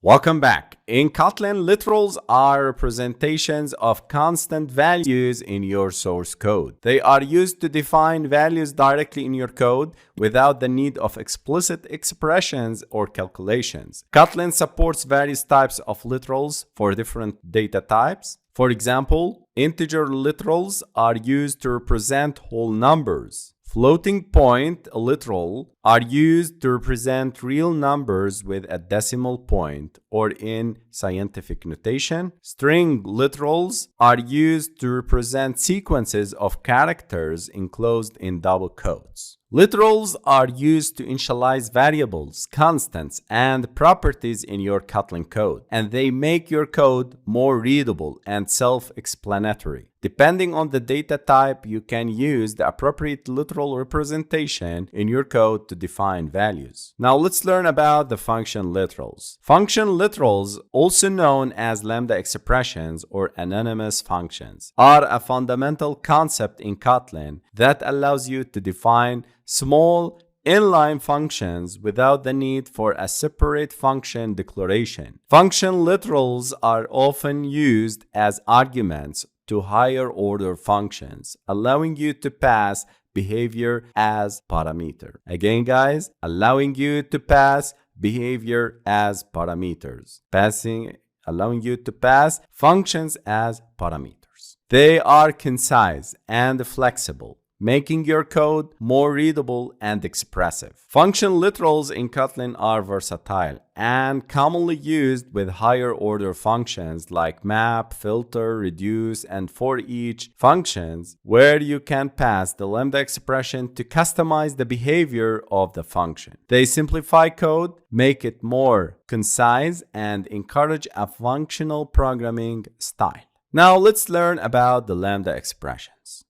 Welcome back. In Kotlin, literals are representations of constant values in your source code. They are used to define values directly in your code without the need of explicit expressions or calculations. Kotlin supports various types of literals for different data types. For example, integer literals are used to represent whole numbers. Floating point literal are used to represent real numbers with a decimal point, or in scientific notation, string literals are used to represent sequences of characters enclosed in double quotes. Literals are used to initialize variables, constants, and properties in your Kotlin code, and they make your code more readable and self-explanatory. Depending on the data type, you can use the appropriate literal representation in your code to define values. Now let's learn about the function literals. Function literals, also known as lambda expressions or anonymous functions, are a fundamental concept in Kotlin that allows you to define small inline functions without the need for a separate function declaration. Function literals are often used as arguments to higher order functions, allowing you to pass behavior as parameter. Again, guys, allowing you to pass behavior as parameters. Allowing you to pass functions as parameters. They are concise and flexible, making your code more readable and expressive. Function literals in Kotlin are versatile and commonly used with higher order functions like map, filter, reduce, and for each functions, where you can pass the lambda expression to customize the behavior of the function. They simplify code, make it more concise, and encourage a functional programming style. Now let's learn about the lambda expressions.